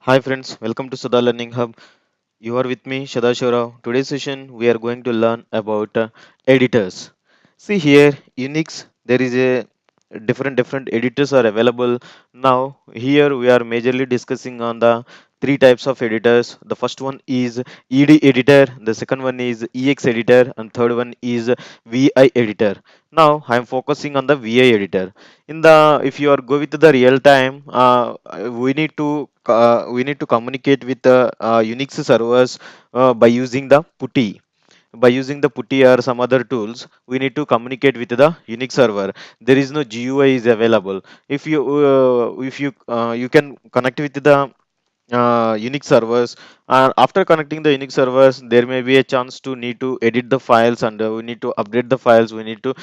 Hi friends, welcome to Sada Learning Hub. You are with me, Shada Shorao. Today's session we are going to learn about editors. See here, Unix, there is a different editors are available. Now here we are majorly discussing on the three types of editors. The first one is ED editor, the second one is EX editor, and third one is VI editor. Now I am focusing on the VI editor. In the if you are go with the real time, we need to communicate with the Unix servers by using the putty. By using the putty or some other tools, we need to communicate with the Unix server. There is no GUI is available. If you can connect with the Unix servers. After connecting the Unix servers, there may be a chance to need to edit the files, and we need to update the files. We need to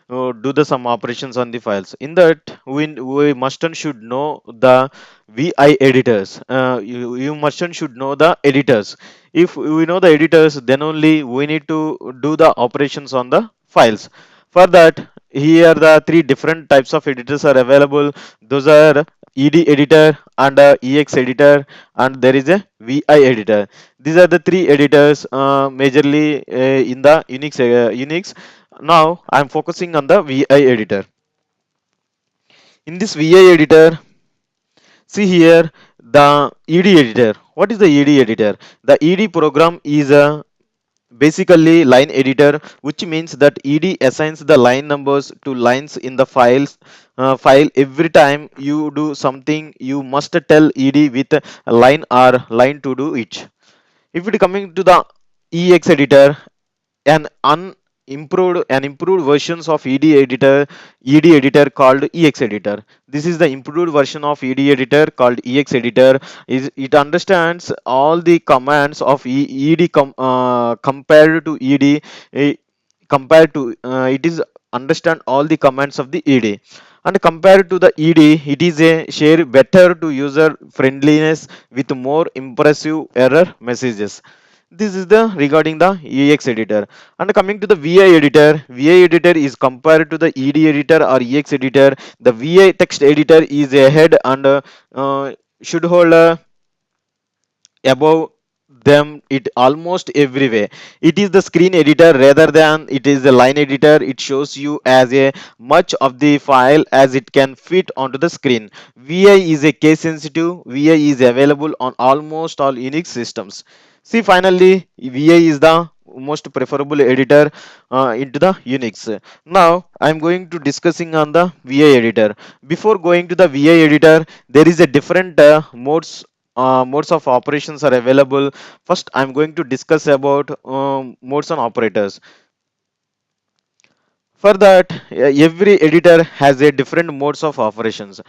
do the some operations on the files. In that, we must and should know the VI editors. You must and should know the editors. If we know the editors, then only we need to do the operations on the files. For that, here the three different types of editors are available. Those are ED editor and EX editor, and there is a VI editor. These are the three editors majorly in the Unix. Now I'm focusing on the VI editor. In this VI editor, see here the ED editor. What is the ED editor? The ED program is a basically line editor, which means that ED assigns the line numbers to lines in the file. Every time you do something, you must tell ED with a line or line to do it. If it coming to the EX editor, an improved versions of ED editor called EX editor. This is the improved version of ED editor called EX editor. It understands all the commands of compared to ED. Compared to it is understand all the commands of the ED, and compared to the ED, it is a share better to user friendliness with more impressive error messages. This is the regarding the EX editor. And coming to the VI editor is compared to the ED editor or EX editor. The VI text editor is ahead and should hold above them it almost every way. It is the screen editor rather than it is the line editor. It shows you as a much of the file as it can fit onto the screen. VI is a case sensitive. VI is available on almost all Unix systems. See, finally VI is the most preferable editor into the Unix. Now I'm going to discussing on the VI editor. Before going to the VI editor, there is a different modes of operations are available. First, I'm going to discuss about modes and operators. For that, every editor has a different modes of operations.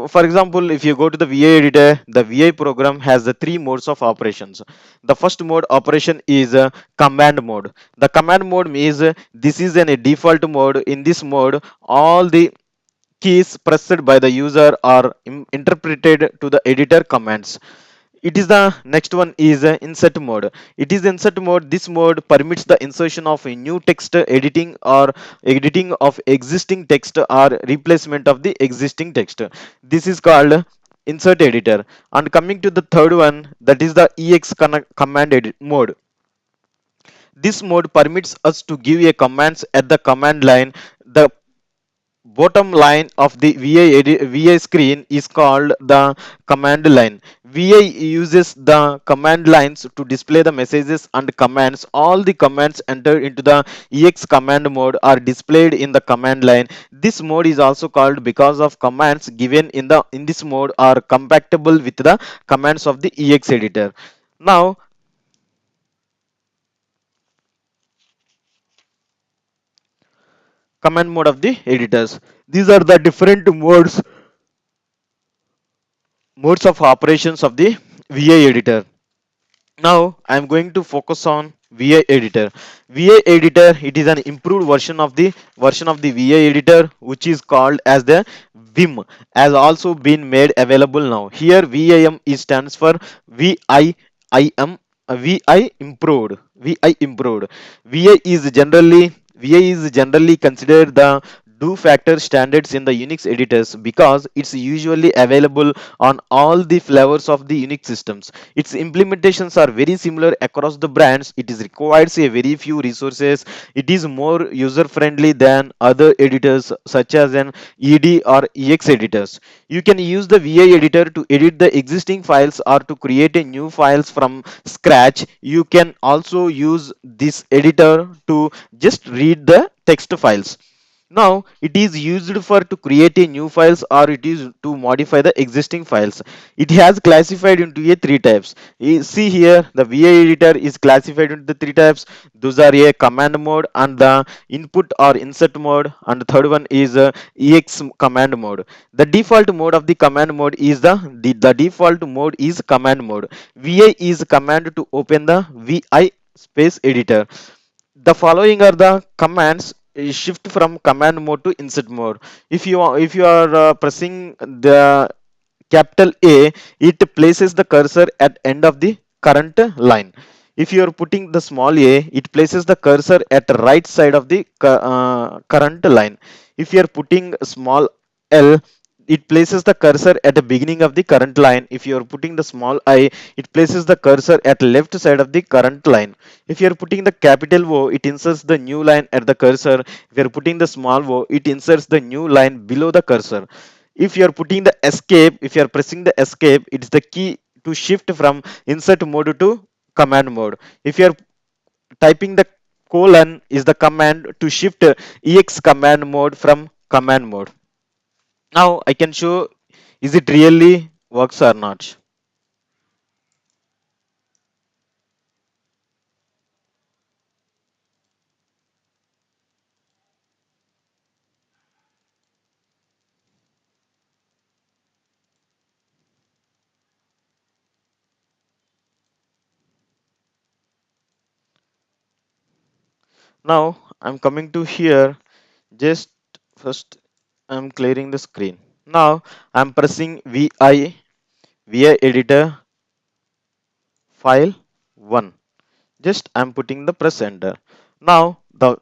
For example, if you go to the VI editor, the VI program has the three modes of operations. The first mode operation is command mode. The command mode means this is a default mode. In this mode, all the keys pressed by the user are interpreted to the editor commands. It is the next one is insert mode. It is insert mode. This mode permits the insertion of a new text, editing of existing text or replacement of the existing text. This is called insert editor. And coming to the third one, that is the command edit mode. This mode permits us to give a commands at the command line. The bottom line of the VI screen is called the command line. VI uses the command lines to display the messages and commands. All the commands entered into the EX command mode are displayed in the command line. This mode is also called because of commands given in this mode are compatible with the commands of the EX editor. Now, command mode of the editors. These are the different modes of operations of the VI editor. Now I'm going to focus on VI editor. VI editor, it is an improved version of the VI editor, which is called as the Vim, has also been made available now. Here VIM is stands for VIIM, VI improved. VI improved. VI is generally considered the do factor standards in the Unix editors because it's usually available on all the flavors of the Unix systems. Its implementations are very similar across the brands. It is requires a very few resources. It is more user friendly than other editors such as an ED or EX editors. You can use the VI editor to edit the existing files or to create a new files from scratch. You can also use this editor to just read the text files. Now it is used for to create a new files or it is to modify the existing files. It has classified into a three types. See here the VI editor is classified into the three types. Those are a command mode and the input or insert mode, and the third one is EX command mode. The default mode of the command mode is the default mode is command mode. VI is command to open the VI space editor. The following are the commands. Shift from command mode to insert mode. If you are pressing the capital A, it places the cursor at end of the current line. If you are putting the small a, it places the cursor at the right side of the current line. If you are putting small l, it places the cursor at the beginning of the current line. If you are putting the small I, it places the cursor at left side of the current line. If you are putting the capital O, it inserts the new line at the cursor. If you are putting the small o, it inserts the new line below the cursor. If you are putting the escape, if you are pressing the escape, it's the key to shift from insert mode to command mode. If you are typing the colon, is the command to shift ex command mode from command mode. Now I can show is it really works or not. Now I'm coming to here. Just first I'm clearing the screen. Now I'm pressing VI editor file 1. Just I'm putting the press enter. Now the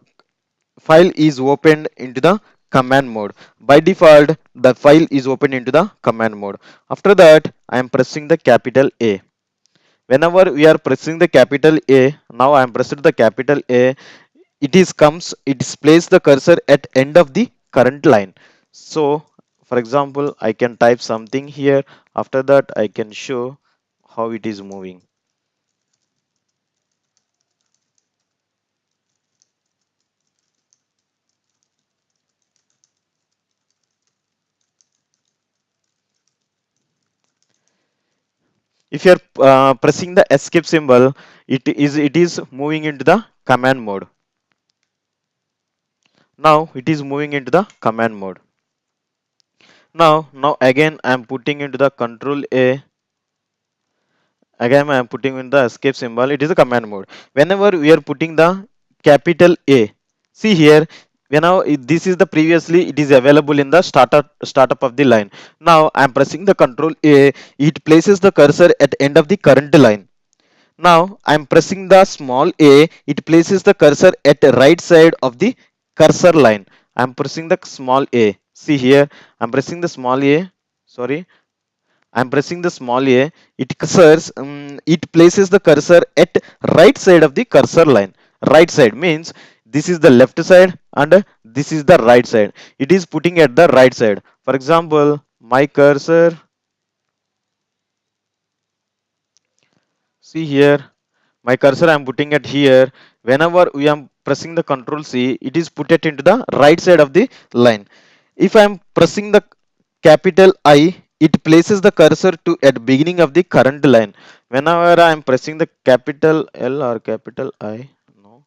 file is opened into the command mode. By default, the file is opened into the command mode. After that, I am pressing the capital A. Whenever we are pressing the capital A, now I am pressing the capital A, it displays the cursor at end of the current line. So, for example, I can type something here. After that, I can show how it is moving. If you are pressing the escape symbol, it is moving into the command mode. Now it is moving into the command mode. Now again I am putting into the control A. Again I am putting in the escape symbol. It is a command mode. Whenever we are putting the capital A, see here. Whenever this is the previously it is available in the startup of the line. Now I am pressing the control A. It places the cursor at end of the current line. Now I'm pressing the small a, it places the cursor at the right side of the cursor line. I'm pressing the small a. See here, I'm pressing the small a. Sorry, I'm pressing the small a. It places the cursor at right side of the cursor line. Right side means this is the left side and this is the right side. It is putting at the right side. For example, my cursor, see here, my cursor I'm putting it here. Whenever we am pressing the control C, it is put it into the right side of the line. If I am pressing the capital I, it places the cursor to at beginning of the current line. Whenever I am pressing the capital L or capital I, no,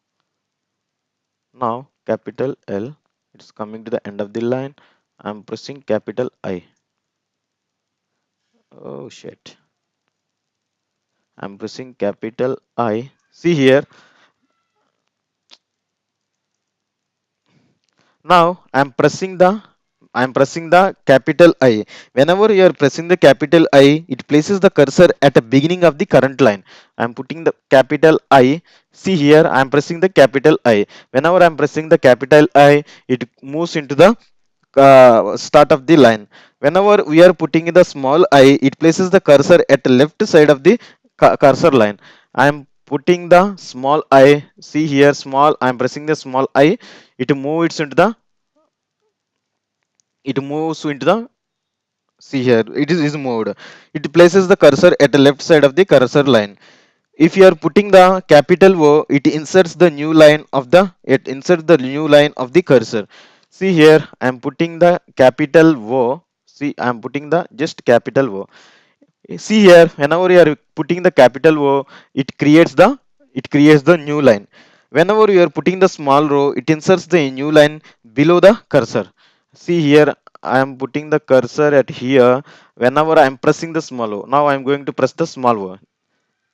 now capital L, it's coming to the end of the line. I'm pressing capital I. Oh shit. I'm pressing capital I. See here. Now I'm pressing the I am pressing the capital I. Whenever you are pressing the capital I, it places the cursor at the beginning of the current line. I am putting the capital I. See here, I am pressing the capital I. Whenever I am pressing the capital I, it moves into the start of the line. Whenever we are putting the small I, it places the cursor at the left side of the cursor line. I am putting the small I. See here, small. I am pressing the small I. It moves into the see here. Is moved. It places the cursor at the left side of the cursor line. If you are putting the capital O, it inserts the new line of the cursor. See here, I am putting the capital O. See, I am putting the just capital O. See here, whenever you are putting the capital O, it creates the new line. Whenever you are putting the small row, it inserts the new line below the cursor. See here, I am putting the cursor at here. Whenever I am pressing the small O, now I am going to press the small O.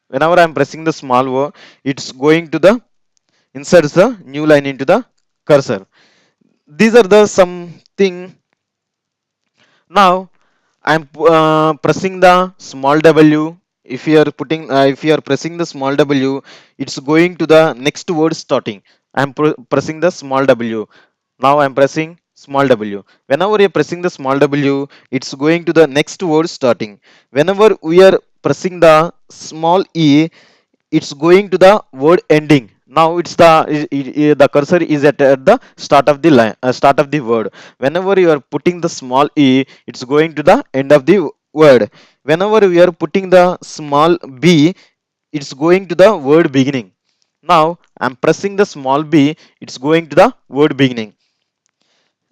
Whenever I am pressing the small O, it's going to the inserts the new line into the cursor. These are the something. Now I'm pressing the small w. If you are pressing the small w, it's going to the next word starting. Pressing the small w. Now I'm pressing small w. Whenever you're pressing the small w, it's going to the next word starting. Whenever we are pressing the small e, it's going to the word ending. Now it's the cursor is at the start of the line, start of the word. Whenever you are putting the small e, it's going to the end of the word. Whenever we are putting the small b, it's going to the word beginning. Now I'm pressing the small b, it's going to the word beginning.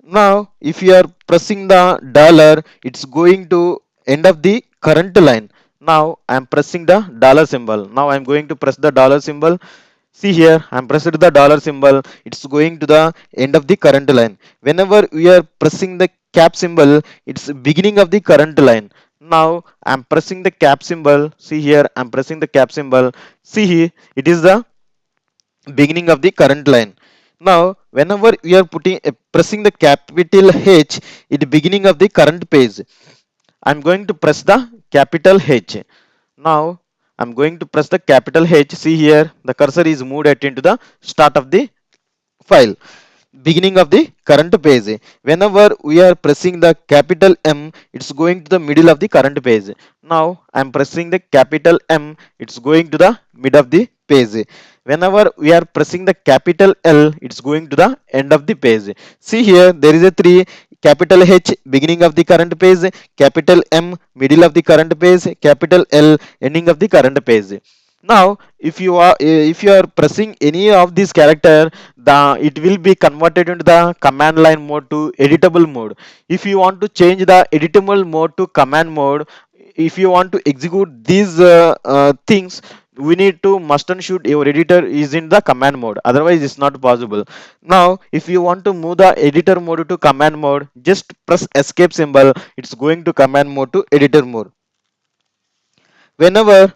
Now, if you are pressing the dollar, it's going to end of the current line. Now, I am pressing the dollar symbol. Now, I am going to press the dollar symbol. See here, I am pressing the dollar symbol. It's going to the end of the current line. Whenever we are pressing the cap symbol, it's beginning of the current line. Now, I am pressing the cap symbol. See here, I am pressing the cap symbol. See here, it is the beginning of the current line. Now, whenever we are pressing the capital H at the beginning of the current page, I'm going to press the capital H. Now, I'm going to press the capital H. See here, the cursor is moved into the start of the file, beginning of the current page. Whenever we are pressing the capital M, it's going to the middle of the current page. Now I'm pressing the capital M, it's going to the mid of the page. Whenever we are pressing the capital L, it's going to the end of the page. See here, there is a three: capital H beginning of the current page, capital M middle of the current page, capital L ending of the current page. Now if you are pressing any of these character, it will be converted into the command line mode to editable mode. If you want to change the editable mode to command mode, if you want to execute these things, we need to must and should your editor is in the command mode, otherwise it's not possible. Now if you want to move the editor mode to command mode, just press escape symbol, it's going to command mode to editor mode. Whenever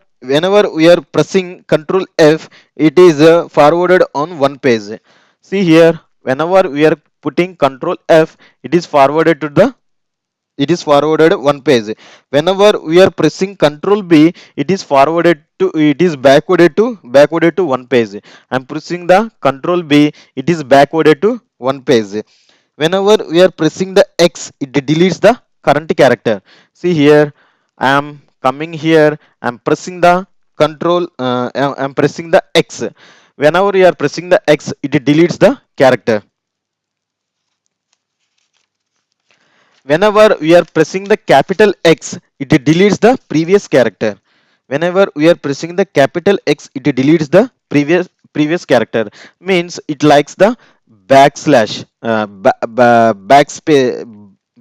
we are pressing control F, it is forwarded on one page. See here, whenever we are putting control F, it is forwarded one page. Whenever we are pressing control B, it is backwarded to one page. I'm pressing the control B, it is backwarded to one page. Whenever we are pressing the X, it deletes the current character. See here, I am coming here, I'm pressing the I'm pressing the X. Whenever you are pressing the X, it deletes the character. Whenever we are pressing the capital X, it deletes the previous character. Whenever we are pressing the capital X, it deletes the previous character. Means it likes the backslash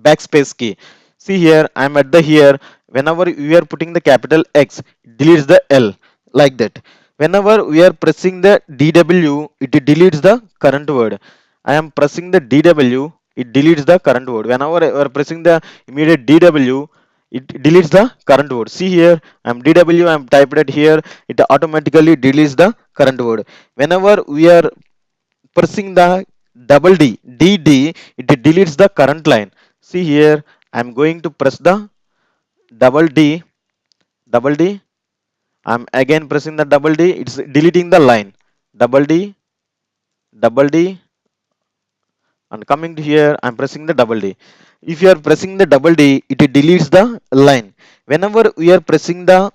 backspace key. See here, I am at the here. Whenever we are putting the capital X, it deletes the L, like that. Whenever we are pressing the DW, it deletes the current word. I am pressing the DW, it deletes the current word. Whenever I are pressing the immediate DW, it deletes the current word. See here, I'm DW, I'm typed it here, it automatically deletes the current word. Whenever we are pressing the double D, DD, it deletes the current line. See here, I'm going to press the double D, double D. I'm again pressing the double D. It's deleting the line. Double D, double D, and coming to here, I'm pressing the double D. If you are pressing the double D, it deletes the line. Whenever we are pressing the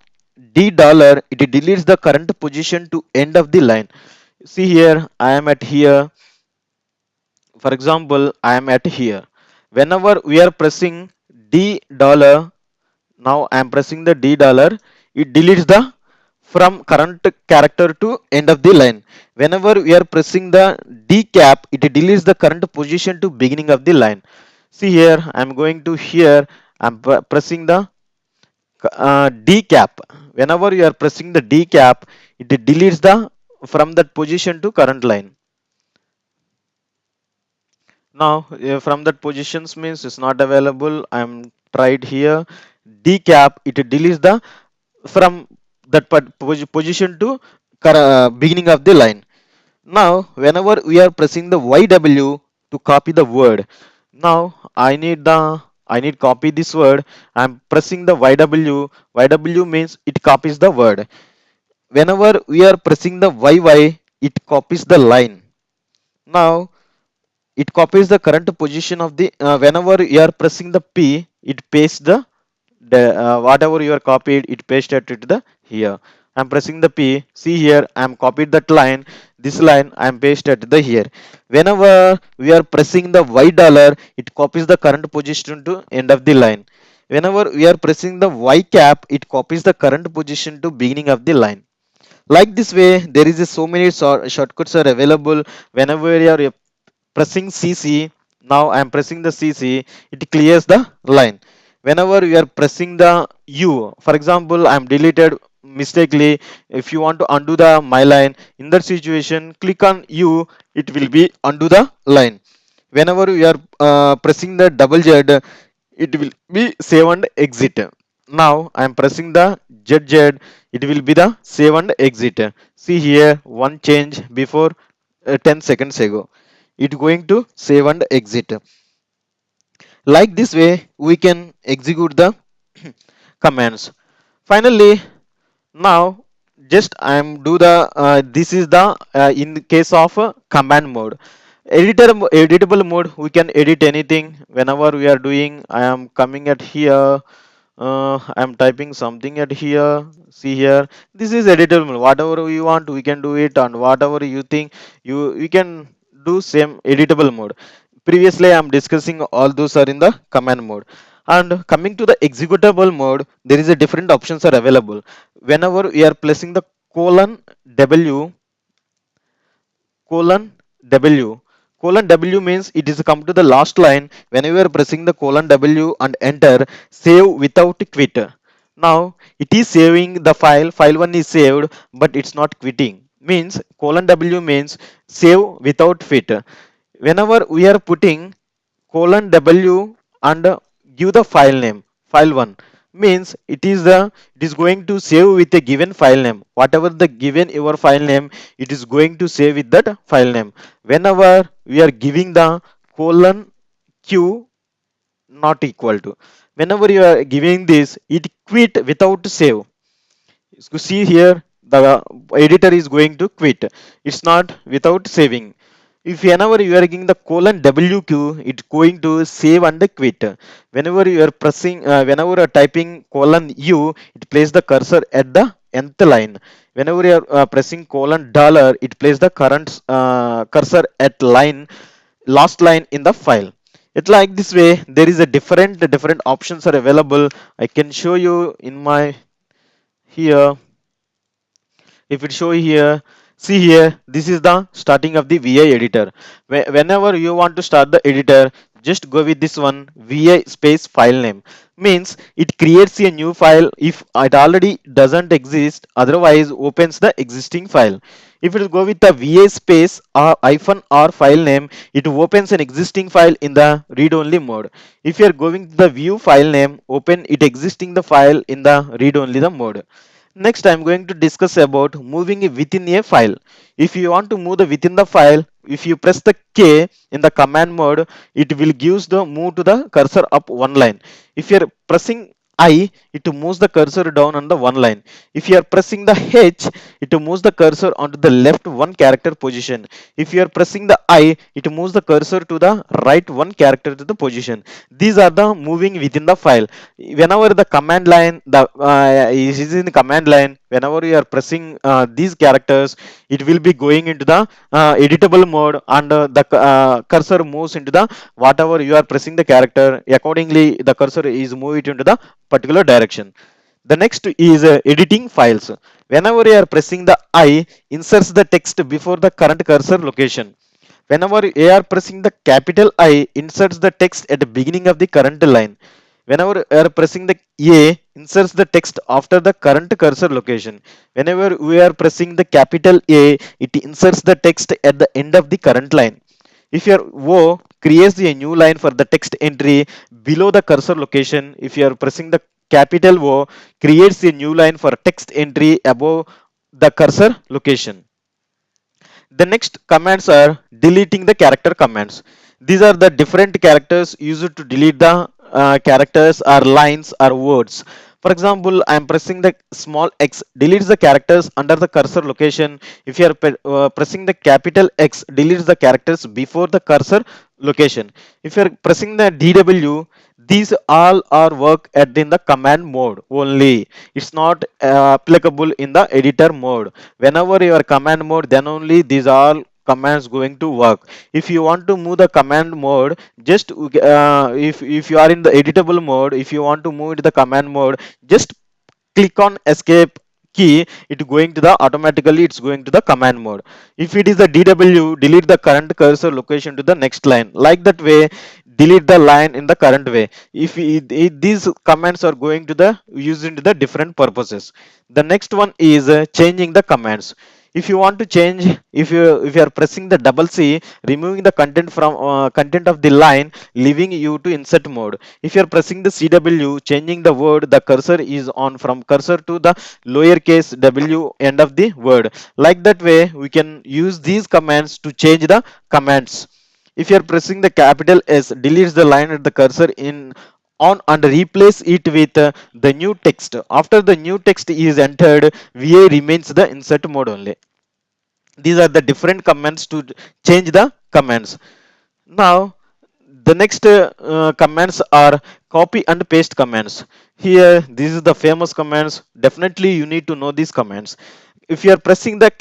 D dollar, it deletes the current position to end of the line. See here, I am at here. For example, I am at here. Whenever we are pressing D dollar, now I am pressing the D dollar, it deletes the from current character to end of the line. Whenever we are pressing the D cap, it deletes the current position to beginning of the line. See here, I am going to here, I am pressing the D cap. Whenever you are pressing the D cap, it deletes the from that position to current line. Now, from that positions means it's not available. I'm tried here. Decap, it deletes the from that position to beginning of the line. Now, whenever we are pressing the YW to copy the word, now I need copy this word. I'm pressing the YW. YW means it copies the word. Whenever we are pressing the YY, it copies the line. Now it copies the current position of the whenever you are pressing the P, it pastes the whatever you are copied, it pasted it to the here. I'm pressing the P. See here, I'm copied that line. This line I'm pasted the here. Whenever we are pressing the Y dollar, it copies the current position to end of the line. Whenever we are pressing the Y cap, it copies the current position to beginning of the line. Like this way, there is so many shortcuts are available. Whenever you are pressing CC, now I am pressing the CC, it clears the line. Whenever you are pressing the U, for example, I am deleted mistakenly. If you want to undo the my line, in that situation click on U, it will be undo the line. Whenever you are pressing the double Z, it will be save and exit. Now I am pressing the ZZ, it will be the save and exit. See here, one change before 10 seconds ago, it going to save and exit. Like this way we can execute the commands. Finally, now just I am do the this is the in case of command mode. Editable mode, we can edit anything. Whenever we are doing, I am coming at here, I am typing something at here. See here, this is editable mode. Whatever you want, we can do it, and whatever you think, you can do same editable mode. Previously I am discussing all those are in the command mode. And coming to the executable mode, there is a different options are available. Whenever we are placing the colon W, colon W. Colon W means it is come to the last line. Whenever you are pressing the colon W and enter, save without quit. Now it is saving the file. File 1 is saved, but it's not quitting. Means colon W means save without quit. Whenever we are putting colon W and give the file name, file 1 means it is going to save with a given file name. Whatever the given your file name, it is going to save with that file name. Whenever we are giving the colon Q not equal to, whenever you are giving this, it quit without save. So see here, the editor is going to quit. It's not without saving. If whenever you are giving the colon WQ, it's going to save and quit. Whenever you are pressing, whenever you are typing colon U, it places the cursor at the nth line. Whenever you are pressing colon dollar, it places the current cursor at line, last line in the file. It like this way. There is a different options are available. I can show you in my here. If it show here, see here, this is the starting of the vi editor. Whenever you want to start the editor, just go with this one, vi space file name. Means it creates a new file if it already doesn't exist, otherwise opens the existing file. If it go with the va space or hyphen or file name, it opens an existing file in the read only mode. If you are going to the view file name, open it existing the file in the read only the mode. Next, I'm going to discuss about moving it within a file. If you want to move the within the file, if you press the K in the command mode, it will gives the move to the cursor up one line. If you're pressing I, it moves the cursor down on the one line. If you are pressing the H, it moves the cursor onto the left one character position. If you are pressing the I, it moves the cursor to the right one character to the position. These are the moving within the file. Whenever the command line the is in the command line, whenever you are pressing these characters, it will be going into the editable mode, and the cursor moves into the whatever you are pressing the character. Accordingly, the cursor is moved into the particular direction. The next is editing files. Whenever you are pressing the I, inserts the text before the current cursor location. Whenever you are pressing the capital I, inserts the text at the beginning of the current line. Whenever you are pressing the A, inserts the text after the current cursor location. Whenever we are pressing the capital A, it inserts the text at the end of the current line. If your O creates a new line for the text entry below the cursor location, if you are pressing the capital O, creates a new line for text entry above the cursor location. The next commands are deleting the character commands. These are the different characters used to delete the characters or lines or words. For example, I am pressing the small x, deletes the characters under the cursor location. If you are pressing the capital X, deletes the characters before the cursor location. If you are pressing the DW, these all are work at in the command mode only. It's not applicable in the editor mode. Whenever you are command mode, then only these all commands going to work. If you want to move the command mode, just if you are in the editable mode, if you want to move into the command mode, just click on escape key, it going to the automatically it's going to the command mode. If it is the DW, delete the current cursor location to the next line. Like that way, delete the line in the current way. If these commands are going to the used into the different purposes. The next one is changing the commands. If you want to change, if you are pressing the double C, removing the content from content of the line, leaving you to insert mode. If you are pressing the CW, changing the word, the cursor is on from cursor to the lowercase w end of the word. Like that way, we can use these commands to change the commands. If you are pressing the capital S, deletes the line at the cursor in on and replace it with the new text. After the new text is entered, VA remains the insert mode only. These are the different commands to change the commands. Now, the next commands are copy and paste commands. Here, this is the famous commands. Definitely, you need to know these commands. If you are pressing the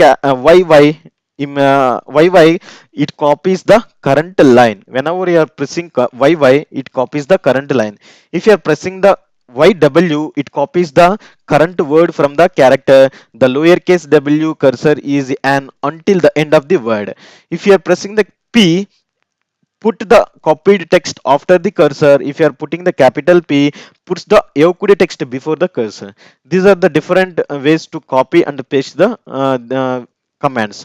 YY, it copies the current line. Whenever you are pressing YY, it copies the current line. If you are pressing the YW, it copies the current word from the character. The lowercase w cursor is an until the end of the word. If you are pressing the P, put the copied text after the cursor. If you are putting the capital P, puts the evoked text before the cursor. These are the different ways to copy and paste the commands.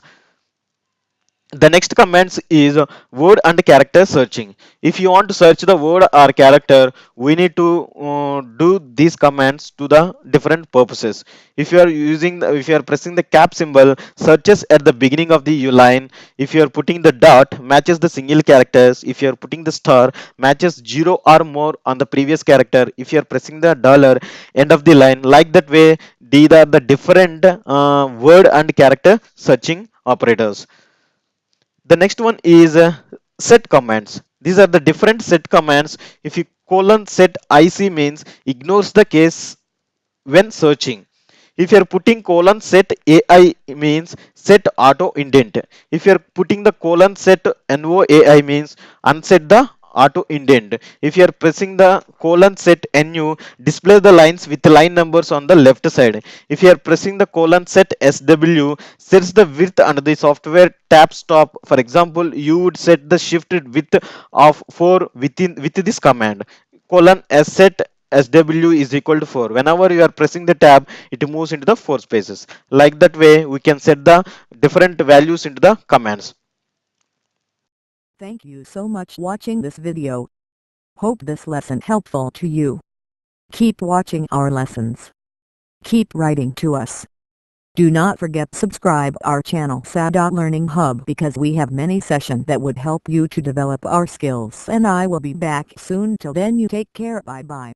The next commands is word and character searching. If you want to search the word or character, we need to do these commands to the different purposes. If you are if you are pressing the cap symbol, searches at the beginning of the line. If you are putting the dot, matches the single characters. If you are putting the star, matches zero or more on the previous character. If you are pressing the dollar, end of the line. Like that way, these are the different word and character searching operators. The next one is set commands. These are the different set commands. If you colon set IC means ignores the case when searching. If you are putting colon set AI means set auto indent. If you are putting the colon set NOAI means unset the auto indent. If you are pressing the colon set NU, display the lines with line numbers on the left side. If you are pressing the colon set SW, sets the width under the software tab stop. For example, you would set the shifted width of 4 with this command. Colon S set SW is equal to 4. Whenever you are pressing the tab, it moves into the 4 spaces. Like that way, we can set the different values into the commands. Thank you so much watching this video. Hope this lesson helpful to you. Keep watching our lessons. Keep writing to us. Do not forget subscribe our channel Learning Hub because we have many sessions that would help you to develop our skills, and I will be back soon. Till then, you take care. Bye bye.